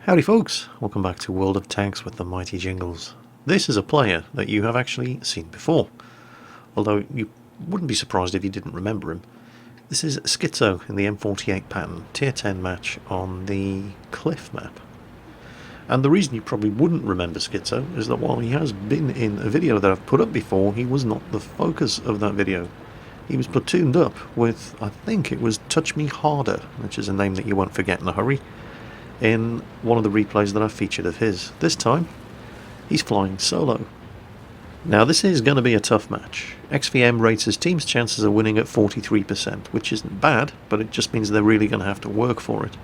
Howdy folks, welcome back to World of Tanks with the mighty Jingles. This is a player that you have actually seen before, although you wouldn't be surprised if you didn't remember him. This is Skytso in the M48 pattern, tier 10 match on the Cliff map. And the reason you probably wouldn't remember Skytso is that while he has been in a video that I've put up before, he was not the focus of that video. He was platooned up with, I think it was Touch Me Harder, which is a name that you won't forget in a hurry, in one of the replays that I've featured of his. This time, he's flying solo. Now this is going to be a tough match. XVM rates his team's chances of winning at 43%, which isn't bad, but it just means they're really going to have to work for it.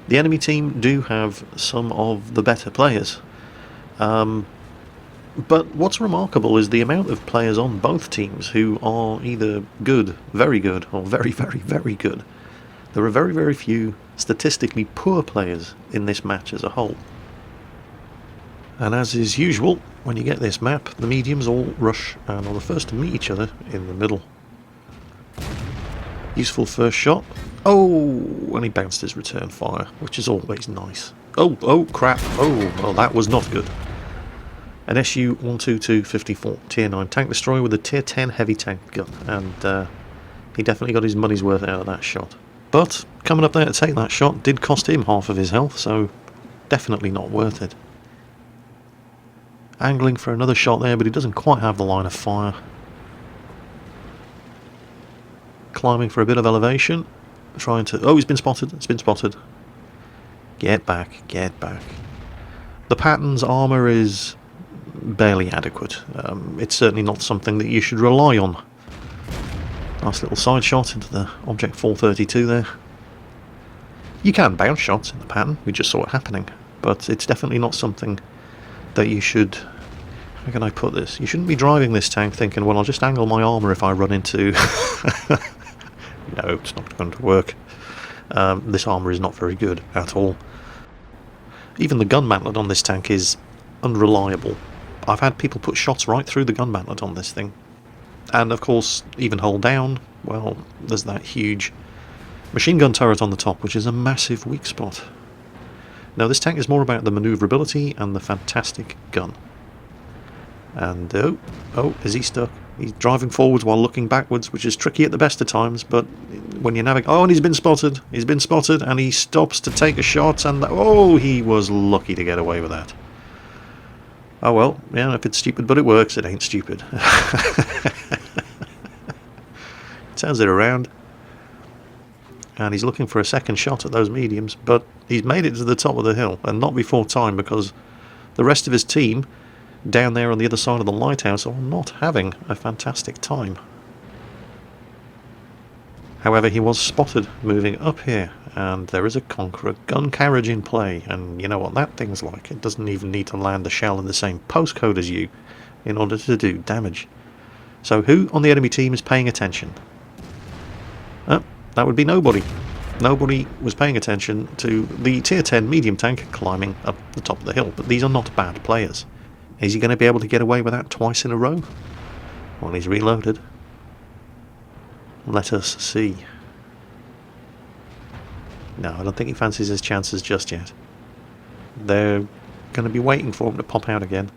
The enemy team do have some of the better players. But what's remarkable is the amount of players on both teams who are either good, or very, very, very good. There are very, very few statistically poor players in this match as a whole. And as is usual, when you get this map, the mediums all rush and are the first to meet each other in the middle. Useful first shot. Oh, and he bounced his return fire, which is always nice. Oh crap. Oh, well, that was not good. An SU-122-54 tier 9 tank destroyer with a tier 10 heavy tank gun, and he definitely got his money's worth out of that shot. But coming up there to take that shot did cost him half of his health, so definitely not worth it. Angling for another shot there, but he doesn't quite have the line of fire. Climbing for a bit of elevation, trying to... Oh, he's been spotted, it's been spotted. Get back, get back. The pattern's armour is barely adequate. It's certainly not something that you should rely on. Nice little side shot into the Object 432 there. You can bounce shots in the pattern, we just saw it happening, but it's definitely not something that you should... How can I put this? You shouldn't be driving this tank thinking, well, I'll just angle my armour if I run into... No, it's not going to work. This armour is not very good at all. Even the gun mantlet on this tank is unreliable. I've had people put shots right through the gun mantlet on this thing. And of course, even hull down, well, there's that huge machine gun turret on the top, which is a massive weak spot. Now this tank is more about the manoeuvrability and the fantastic gun. And oh, is he stuck? He's driving forwards while looking backwards, which is tricky at the best of times, but when you navigate... Oh, and he's been spotted, and he stops to take a shot, and oh, he was lucky to get away with that. Oh well, yeah, if it's stupid but it works, it ain't stupid. Turns it around. And he's looking for a second shot at those mediums, but he's made it to the top of the hill, and not before time, because the rest of his team, down there on the other side of the lighthouse, are not having a fantastic time. However, he was spotted moving up here, and there is a Conqueror gun carriage in play, and you know what that thing's like. It doesn't even need to land a shell in the same postcode as you in order to do damage. So who on the enemy team is paying attention? That would be nobody. Nobody was paying attention to the tier 10 medium tank climbing up the top of the hill, but these are not bad players. Is he going to be able to get away with that twice in a row? Well, he's reloaded. Let us see. No, I don't think he fancies his chances just yet. They're going to be waiting for him to pop out again.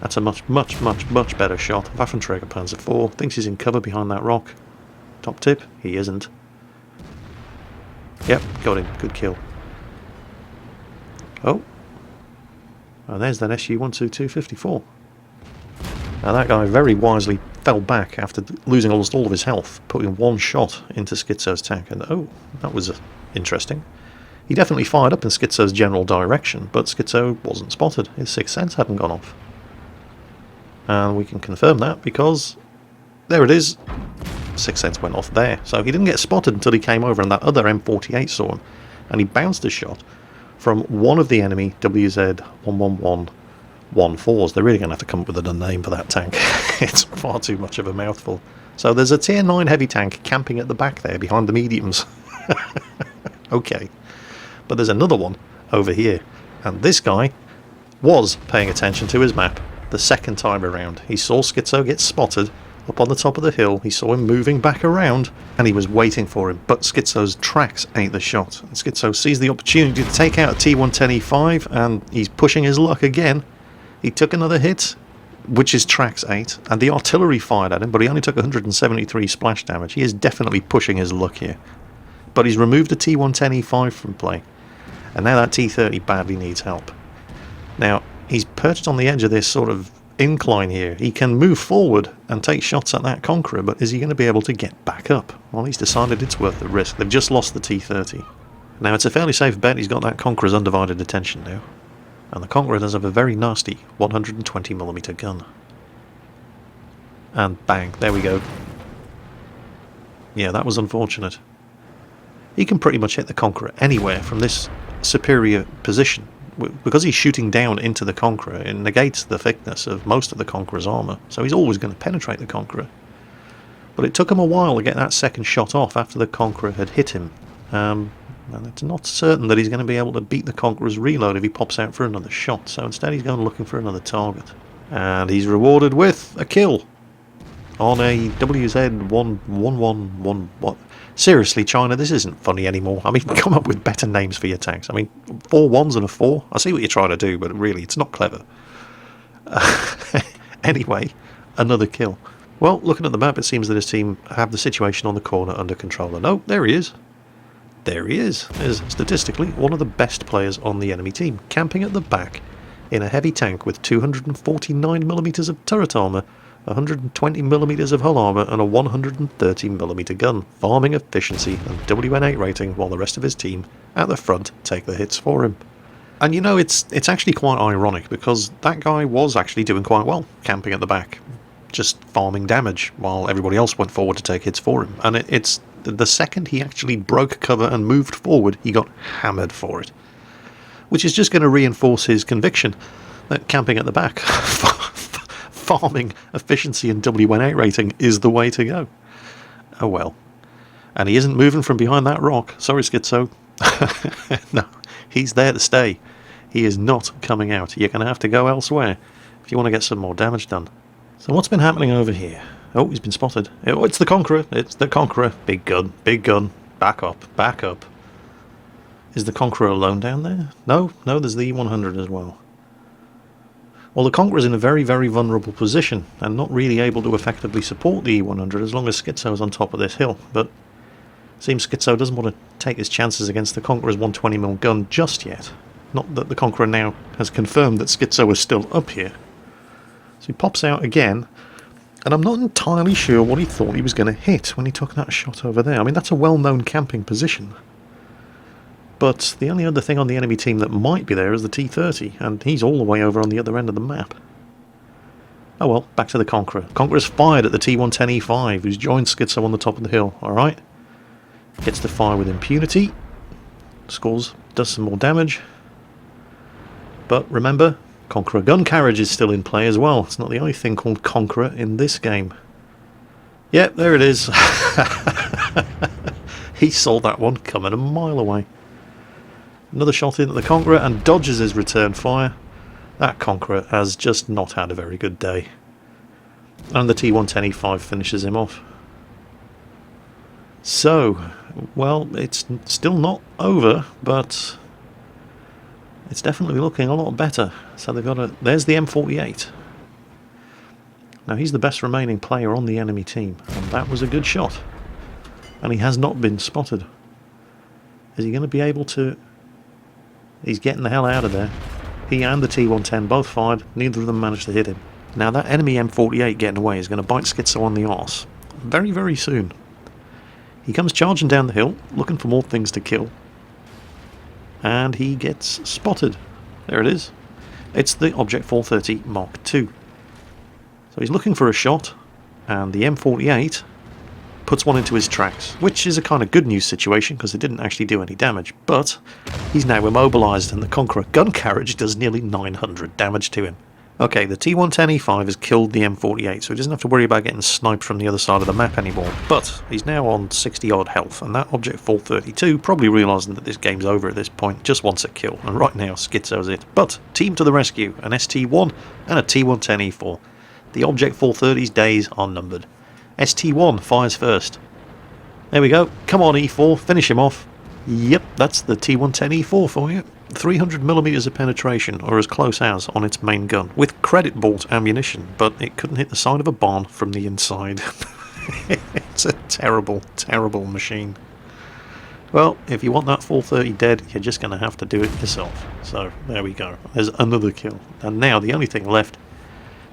That's a much better shot. Waffenträger Panzer IV thinks he's in cover behind that rock. Top tip, he isn't. Yep, got him. Good kill. Oh. Oh, there's that SU-122-54. Now that guy very wisely fell back after losing almost all of his health, putting one shot into Skytso's tank, and oh, that was interesting. He definitely fired up in Skytso's general direction, but Skytso wasn't spotted. His sixth sense hadn't gone off. And we can confirm that because there it is. Sixth sense went off there, so he didn't get spotted until he came over and that other M48 saw him, and he bounced a shot from one of the enemy WZ-111-14s. They're really going to have to come up with a name for that tank. It's far too much of a mouthful. So there's a tier 9 heavy tank camping at the back there behind the mediums. Okay, but there's another one over here, and this guy was paying attention to his map the second time around. He saw Skytso get spotted, up on the top of the hill. He saw him moving back around, and he was waiting for him. But Skytso's tracks ain't the shot. And Skytso sees the opportunity to take out a T110E5, and he's pushing his luck again. He took another hit, which is tracks 8, and the artillery fired at him, but he only took 173 splash damage. He is definitely pushing his luck here. But he's removed a T110E5 from play, and now that T30 badly needs help. Now, he's perched on the edge of this sort of incline here. He can move forward and take shots at that Conqueror, but is he going to be able to get back up? Well, he's decided it's worth the risk. They've just lost the T30. Now, it's a fairly safe bet he's got that Conqueror's undivided attention now. And the Conqueror does have a very nasty 120mm gun. And bang, there we go. Yeah, that was unfortunate. He can pretty much hit the Conqueror anywhere from this superior position. Because he's shooting down into the Conqueror, it negates the thickness of most of the Conqueror's armour, so he's always going to penetrate the Conqueror. But it took him a while to get that second shot off after the Conqueror had hit him. And it's not certain that he's going to be able to beat the Conqueror's reload if he pops out for another shot, so instead he's going looking for another target. And he's rewarded with a kill on a WZ1111. What? Seriously, China, this isn't funny anymore. I mean, come up with better names for your tanks. I mean, 4 1s and a 4. I see what you're trying to do, but really, it's not clever. Anyway, another kill. Well, looking at the map, it seems that his team have the situation on the corner under control. And oh, there he is. There he is. Is statistically one of the best players on the enemy team, camping at the back in a heavy tank with 249mm of turret armour, 120mm of hull armour and a 130mm gun, farming efficiency and WN8 rating, while the rest of his team at the front take the hits for him. And you know, it's actually quite ironic, because that guy was actually doing quite well, camping at the back, just farming damage, while everybody else went forward to take hits for him. And it's the second he actually broke cover and moved forward, he got hammered for it. Which is just going to reinforce his conviction that camping at the back, farming efficiency and WN8 rating is the way to go. Oh well. And he isn't moving from behind that rock. Sorry, Skytso. No, he's there to stay. He is not coming out. You're going to have to go elsewhere if you want to get some more damage done. So what's been happening over here? Oh, he's been spotted. Oh, it's the Conqueror. It's the Conqueror. Big gun. Big gun. Back up. Back up. Is the Conqueror alone down there? No, there's the E100 as well. Well, the Conqueror's in a very, very vulnerable position, and not really able to effectively support the E100 as long as Skytso's on top of this hill, but it seems Skytso doesn't want to take his chances against the Conqueror's 120mm gun just yet. Not that the Conqueror now has confirmed that Skytso is still up here. So he pops out again, and I'm not entirely sure what he thought he was going to hit when he took that shot over there. I mean, that's a well-known camping position. But the only other thing on the enemy team that might be there is the T30, and he's all the way over on the other end of the map. Oh well, back to the Conqueror. Conqueror's fired at the T110E5, who's joined Skytso on the top of the hill, alright? Gets to fire with impunity. Does some more damage. But remember, Conqueror gun carriage is still in play as well. It's not the only thing called Conqueror in this game. Yep, there it is. He saw that one coming a mile away. Another shot into the Conqueror and dodges his return fire. That Conqueror has just not had a very good day. And the T110E5 finishes him off. So, well, it's still not over, but it's definitely looking a lot better. So they've got there's the M48. Now he's the best remaining player on the enemy team, and that was a good shot. And he has not been spotted. Is he going to be able to... He's getting the hell out of there. He and the T110 both fired. Neither of them managed to hit him. Now that enemy M48 getting away is going to bite Skytso on the arse very, very soon. He comes charging down the hill, looking for more things to kill. And he gets spotted. There it is. It's the Object 430 Mark II. So he's looking for a shot, and the M48 puts one into his tracks, which is a kind of good news situation because it didn't actually do any damage, but he's now immobilised and the Conqueror gun carriage does nearly 900 damage to him. Okay, the T110E5 has killed the M48, so he doesn't have to worry about getting sniped from the other side of the map anymore, but he's now on 60 odd health, and that Object 432, probably realising that this game's over at this point, just wants a kill, and right now Skytso's it. But team to the rescue, an ST1 and a T110E4. The Object 430's days are numbered. ST1 fires first. There we go. Come on, E4, finish him off. Yep, that's the T110E4 for you. 300mm of penetration, or as close as, on its main gun, with credit bolt ammunition, but it couldn't hit the side of a barn from the inside. It's a terrible, terrible machine. Well, if you want that 430 dead, you're just going to have to do it yourself. So, there we go. There's another kill. And now the only thing left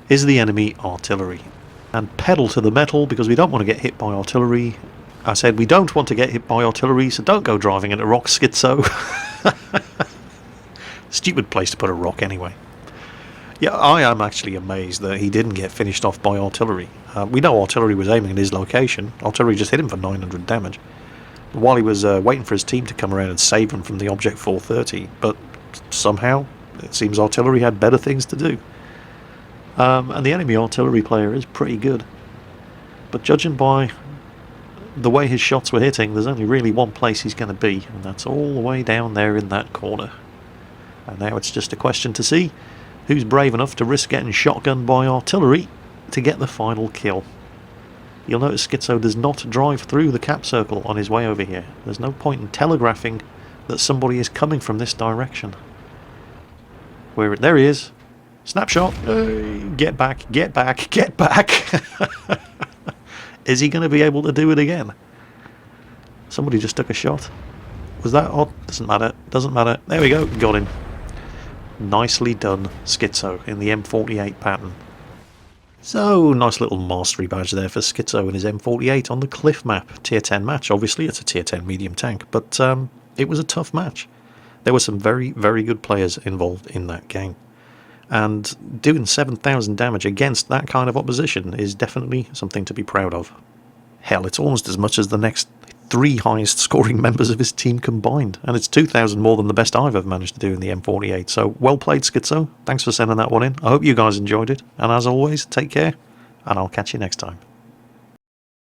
is the enemy artillery. And pedal to the metal, because we don't want to get hit by artillery. I said we don't want to get hit by artillery, so don't go driving into rock, Schizo. Stupid place to put a rock anyway. Yeah, I am actually amazed that he didn't get finished off by artillery. We know artillery was aiming at his location. Artillery just hit him for 900 damage. While he was waiting for his team to come around and save him from the Object 430, but somehow it seems artillery had better things to do. And the enemy artillery player is pretty good. But judging by the way his shots were hitting, there's only really one place he's going to be, and that's all the way down there in that corner. And now it's just a question to see who's brave enough to risk getting shotgunned by artillery to get the final kill. You'll notice Schizo does not drive through the cap circle on his way over here. There's no point in telegraphing that somebody is coming from this direction. There he is. Snapshot. Get back, get back, get back. Is he going to be able to do it again? Somebody just took a shot. Was that odd? Doesn't matter. Doesn't matter. There we go. Got him. Nicely done, Schizo, in the M48 pattern. So, nice little mastery badge there for Schizo and his M48 on the Cliff map. Tier 10 match. Obviously, it's a Tier 10 medium tank, but it was a tough match. There were some very, very good players involved in that game. And doing 7,000 damage against that kind of opposition is definitely something to be proud of. Hell, it's almost as much as the next 3 highest scoring members of his team combined, and it's 2,000 more than the best I've ever managed to do in the M48. So well played, Schizo. Thanks for sending that one in. I hope you guys enjoyed it, and as always, take care, and I'll catch you next time.